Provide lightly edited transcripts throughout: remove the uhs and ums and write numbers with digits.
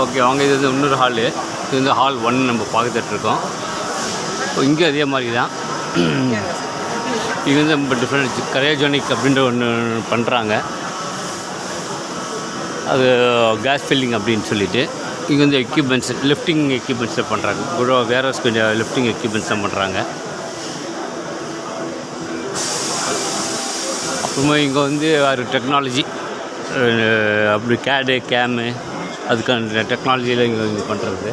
Okay வாங்க, இது வந்து இன்னொரு ஹாலு. இது வந்து ஹால் 1 நம்ம பார்த்துட்ருக்கோம். இங்கே அதே மாதிரி தான். இது வந்து நம்ம டிஃப்ரெண்ட் கரையோஜெனிக் அப்படின்ற ஒன்று பண்ணுறாங்க. அது கேஸ் ஃபில்லிங் அப்படின்னு சொல்லிட்டு இங்கே வந்து எக்யூப்மெண்ட்ஸ், லிஃப்டிங் எக்யூப்மெண்ட்ஸில் பண்ணுறாங்க. கூட வேறு கொஞ்சம் லிஃப்டிங் எக்யூப்மெண்ட்ஸ் தான் பண்ணுறாங்க. அப்புறமா இங்கே வந்து வேறு டெக்னாலஜி, அப்படி கேடு கேமு அதுக்கான டெக்னாலஜியில் இங்கே இது பண்ணுறது.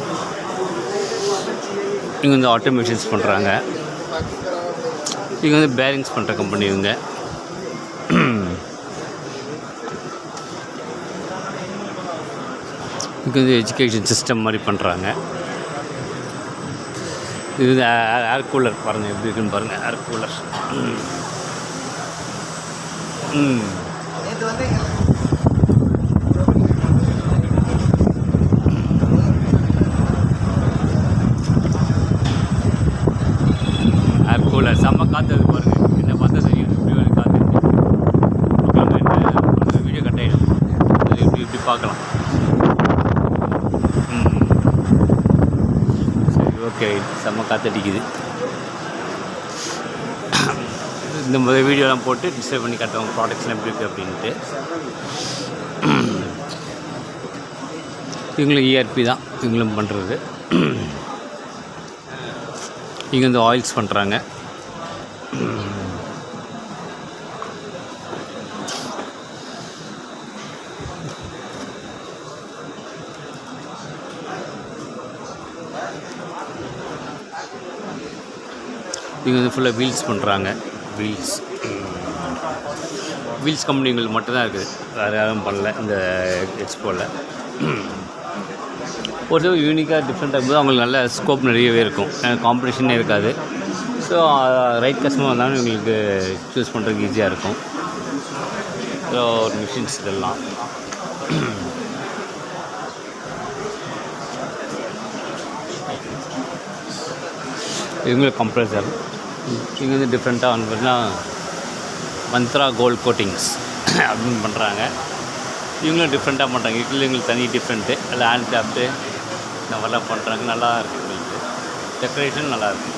இங்கே வந்து ஆட்டோமேஷன்ஸ் பண்ணுறாங்க. இங்கே வந்து பேரிங்ஸ் பண்ணுற கம்பெனி இவங்க. இங்கே வந்து எஜுகேஷன் சிஸ்டம் மாதிரி பண்ணுறாங்க. இது வந்து ஏர் கூலர் பாருங்கள் எப்படி இருக்குன்னு பாருங்கள். ஏர் கூலர் ஏர் கூலர் செம்ம காற்று பாருங்கள். என்ன பார்த்தா தெரியும் எப்படி ஒரு காற்று என்ன வீடியோ கட் ஆகிடும். அது இப்படி பார்க்கலாம். சரி, ஓகே, செம்ம காற்றடிக்குது. இந்த முதல் வீடியோலாம் போட்டு டிஸ்பிளே பண்ணி காட்டுவாங்க ப்ராடக்ட்ஸ்லாம் எப்படி இருக்குது அப்படின்ட்டு. இவங்களும் இஆர்பி தான் இவங்களும் பண்ணுறது. இங்கே வந்து ஆயில்ஸ் பண்ணுறாங்க. இங்கே வந்து ஃபுல்லாக வீல்ஸ் பண்ணுறாங்க. வீல்ஸ் கம்பெனிங்களுக்கு மட்டும்தான் இருக்குது, வேறு யாரும் பண்ணல இந்த எக்ஸ்போவில். ஒரு யூனிக்காக டிஃப்ரெண்ட்டாக இருக்கும்போது அவங்களுக்கு நல்ல ஸ்கோப் நிறையவே இருக்கும், காம்படிஷனே இருக்காது. ஸோ ரைட் கஸ்டமர் வந்தாலும் இவங்களுக்கு சூஸ் பண்ணுறதுக்கு ஈஸியாக இருக்கும். ஸோ ஒரு மிஷின்ஸ் இதெல்லாம் இவங்களுக்கு கம்ப்ரஸர். இங்கே வந்து டிஃப்ரெண்ட்டாக வந்து பார்த்தீங்கன்னா மந்த்ரா கோல்ட் கோட்டிங்ஸ் அப்படின்னு பண்ணுறாங்க. இவங்களும் டிஃப்ரெண்ட்டாக பண்ணுறாங்க. இவங்களுக்கு தனி டிஃப்ரெண்ட்டு அதில் ஹேண்ட் கிராஃப்ட்டு இந்த மாதிரிலாம் பண்ணுறாங்க. நல்லா இருக்குது. இவங்களுக்கு டெக்கரேஷன் நல்லாயிருக்கு.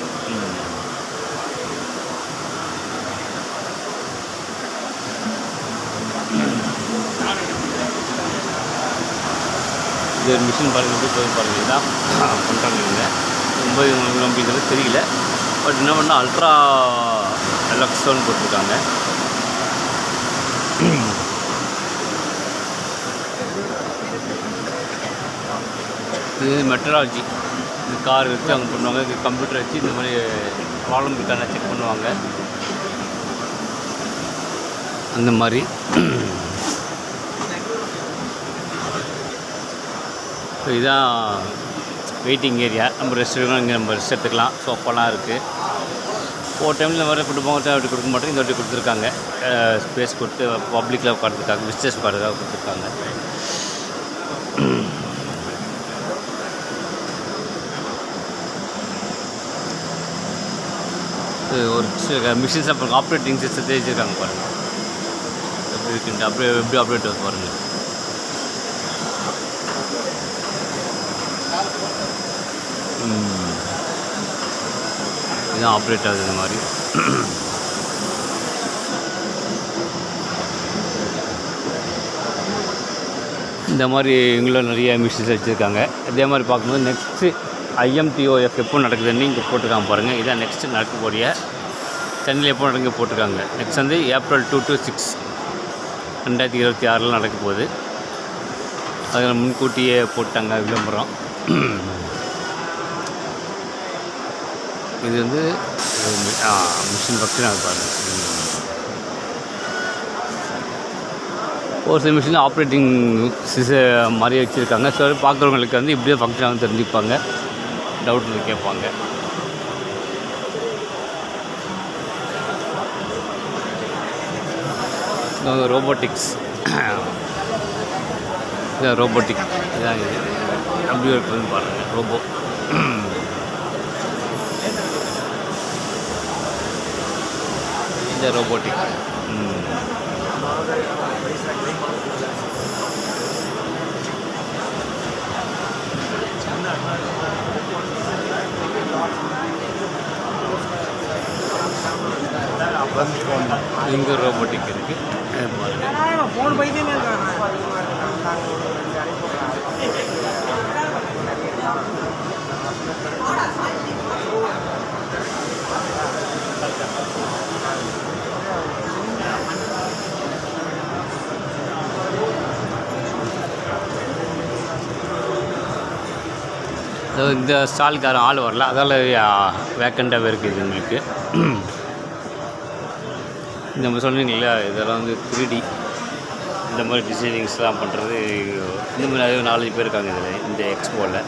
இது ஒரு மிஷின் பாருங்கள் எப்படி போய் பாருங்கள். இதுதான் பண்ணுறாங்க இவங்க. ரொம்ப இவங்களுக்கு நம்பிக்கிறது தெரியல. பட் என்ன பண்ணால் அல்ட்ரா எலக்ஸோன்னு போட்டிருக்காங்க. இது மெட்ராலஜி. இந்த கார் வச்சு அவங்க பண்ணுவாங்க. இது கம்ப்யூட்டர் வச்சு இந்த மாதிரி ப்ராப்ளம் இருக்கான செக் பண்ணுவாங்க. அந்த மாதிரி இதுதான் வெயிட்டிங் ஏரியா. நம்ம ரெஸ்ட் எடுக்கலாம். இங்கே நம்ம ரெஸ்ட் எடுத்துக்கலாம். சோஃபாலாம் இருக்குது. ஒரு டைமில் இந்த மாதிரி கொடுப்போம், ஒரு அப்படி கொடுக்க மாட்டோம். இந்த வாட்டி கொடுத்துருக்காங்க. ஸ்பேஸ் கொடுத்து பப்ளிக்கில் உட்காந்துருக்காங்க, விசிட்டர்ஸ் உட்காந்துக்காக கொடுத்துருக்காங்க. ஒரு மிஷின்ஸ் அப்புறம் ஆப்ரேட்டிங் சிஸ்டத்தை வச்சுருக்காங்க பாருங்கள் எப்படி இருக்குன்ட்டு. அப்படியே எப்படி ஆப்ரேட் ஆகுது பாருங்கள். இதுதான் ஆப்ரேட் ஆகுது இந்த மாதிரி. இந்த மாதிரி இவங்களும் நிறைய மிஷின்ஸ் வச்சுருக்காங்க. இதே மாதிரி பார்க்கும்போது நெக்ஸ்ட்டு ஐஎம்டிஓஎஃப் எப்போ நடக்குதுன்னு இங்கே போட்டிருக்காங்க பாருங்கள். இதான் நெக்ஸ்ட்டு நடக்கக்கூடிய சென்னையில் எப்போ நடக்க போட்டிருக்காங்க. நெக்ஸ்ட் வந்து April 2 to 6 2026 நடக்க போகுது. அதில் முன்கூட்டியே போட்டாங்க விளம்பரம். இது வந்து மிஷின் ஃபங்க்ஷன் ஆகுது பாருங்கள். ஒரு சில மிஷின் ஆப்ரேட்டிங் மாதிரி வச்சுருக்காங்க. ஸோ பார்க்குறவங்களுக்கு வந்து இப்படியே ஃபங்க்ஷன் ஆகும் தெரிஞ்சுப்பாங்க, டவுட் கேட்பாங்க. ரோபோட்டிக்ஸ், இதான் ரோபோட்டிக். இதான் இது அப்படி இருக்குதுன்னு பாருங்கள். ரோபோ இந்த ரோபோட்டிக். இந்த ஸ்டாலுக்காரன் ஆள் வரல, அதால் வேக்கண்ட்டாகவே இருக்குது உங்களுக்கு. நம்ம சொன்னீங்களா, இதெல்லாம் வந்து 3D இந்த மாதிரி டிசைனிங்ஸ்லாம் பண்ணுறது. இந்த மாதிரி நிறைய 4-5 பேர் இருக்காங்க இதில், இந்த எக்ஸ்போவில்.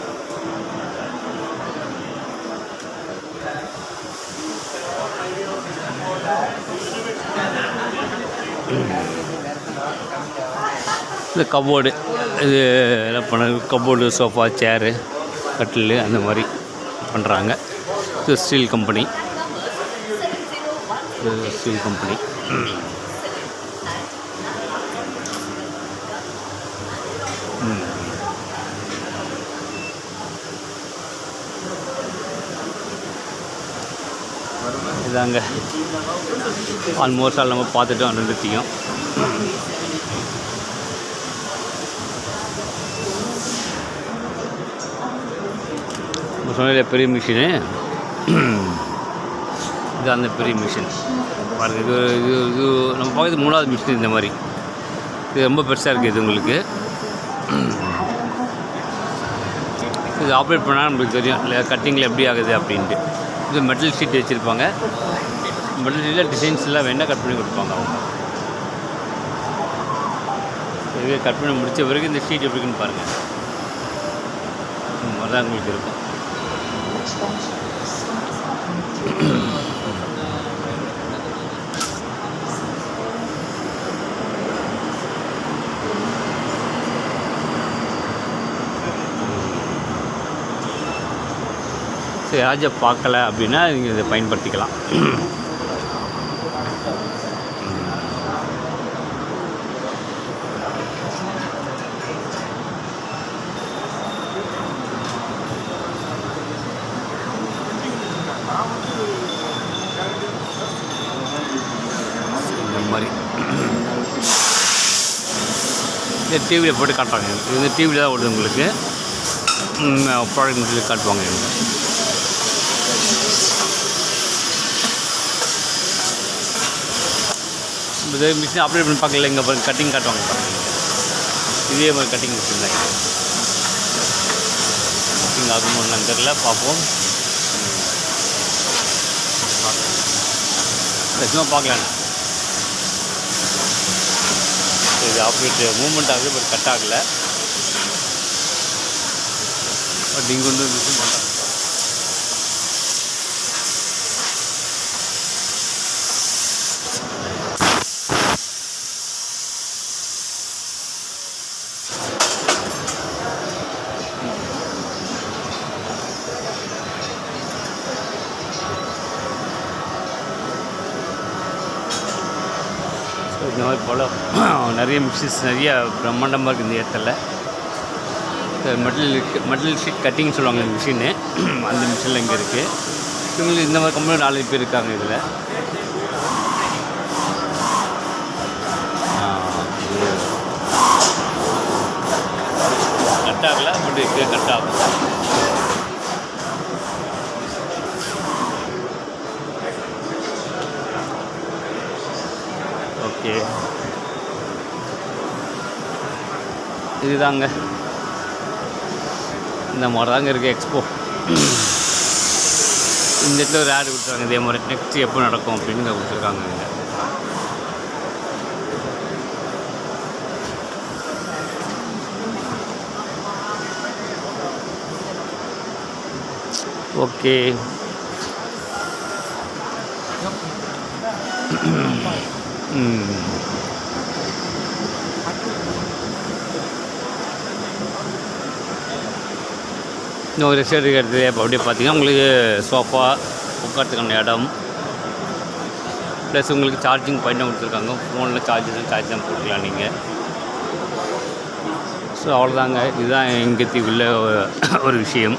இந்த கபோர்டு இது எல்லாம் பண்ண, கபோர்டு, சோஃபா, சேரு, கட்டில் அந்த மாதிரி பண்ணுறாங்க. இது ஸ்டீல் கம்பெனி. Steel company. இதாங்க ஆல்மோஸ்ட் ஆல் நம்ம பார்த்துட்டோம் ரெண்டுத்தையும். சொன்ன பெரிய மிஷினு இது, அந்த பெரிய மிஷின் பாருங்கள். இது இது நம்ம பார்க்குறது 3வது மிஷின். இந்த மாதிரி இது ரொம்ப பெருசாக இருக்குது. இது உங்களுக்கு இது ஆப்ரேட் பண்ணால் நம்மளுக்கு தெரியும் இல்லை கட்டிங்கில் எப்படி ஆகுது அப்படின்ட்டு. இது மெட்டல் ஷீட் வச்சுருப்பாங்க. மெட்டல் ஷீட்டில் டிசைன்ஸ் எல்லாம் வேணால் கட் பண்ணி கொடுப்பாங்க அவங்க. இது கட் பண்ணி முடித்த பிறகு இந்த ஷீட் எப்படி இருக்குன்னு பாருங்கள். அதான் உங்களுக்கு இருக்கும். சரி, யாராச்சும் பார்க்கல அப்படின்னா நீங்கள் இதை பயன்படுத்திக்கலாம். இந்த மாதிரி இந்த டிவியில் போட்டு காட்டுறாங்க. இது வந்து டிவியில் தான் ஓடுது உங்களுக்கு. ப்ராடக்ட் சொல்லி காட்டுவாங்க இவங்க. இது மிஷின் ஆப்ரேட் பண்ணி பார்க்கல. இங்கே பாருங்க கட்டிங் காட்டுவாங்க பாருங்கள். இதே மாதிரி கட்டிங் மிஷின் தான் இது. கட்டிங் ஆகும்போது தெரியல, பார்ப்போம். சும்மா பார்க்கலாம். இது ஆப்ரேட் மூவ்மெண்ட் ஆகுது, பட் கட் ஆகலை. பட் இங்கே வந்து மிஷின் பண்ணுறாங்க. இந்த மாதிரி போல் நிறைய மிஷின்ஸ் நிறைய பிரம்மாண்டமாக இருக்குது இந்த இடத்துல. மெட்டல் ஷீட் கட்டிங் சொல்லுவாங்க இந்த மிஷினு. அந்த மிஷினில் இங்கே இருக்குது. இவங்களுக்கு இந்த மாதிரி கம்பெனி 4 பேர் இருக்காங்க இதில். கட் ஆகலை, பட் இங்கே கட் ஆகும். ஓகே, இதுதாங்க இந்த மாதிரி தாங்க இருக்குது எக்ஸ்போ. இந்த இடத்துல ஒரு ஆடு கொடுத்துருக்காங்க. இதே மாதிரி நெக்ஸ்ட் எப்போ நடக்கும் அப்படின்னு கொடுத்துருக்காங்க இங்கே. ஓகே, இன்னும் ஒரு ரெஸ்ட் எடுக்கிறது அப்படியே பார்த்தீங்கன்னா உங்களுக்கு சோஃபா, உட்காரத்துக்கான இடம், ப்ளஸ் உங்களுக்கு சார்ஜிங் பாயிண்ட்டும் கொடுத்துருக்காங்க. ஃபோனில் சார்ஜ் தான் போட்டுக்கலாம் நீங்கள். ஸோ அவ்வளோதாங்க, இதுதான் இங்கே தீவுள்ள ஒரு விஷயம்.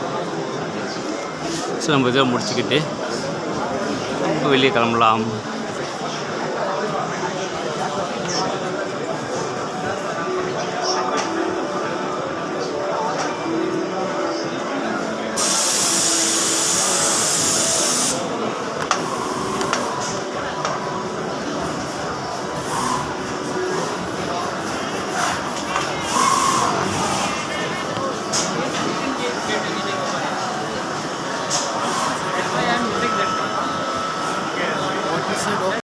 ஸோ நம்ம இதை முடிச்சுக்கிட்டு வெளியே கிளம்பலாம்.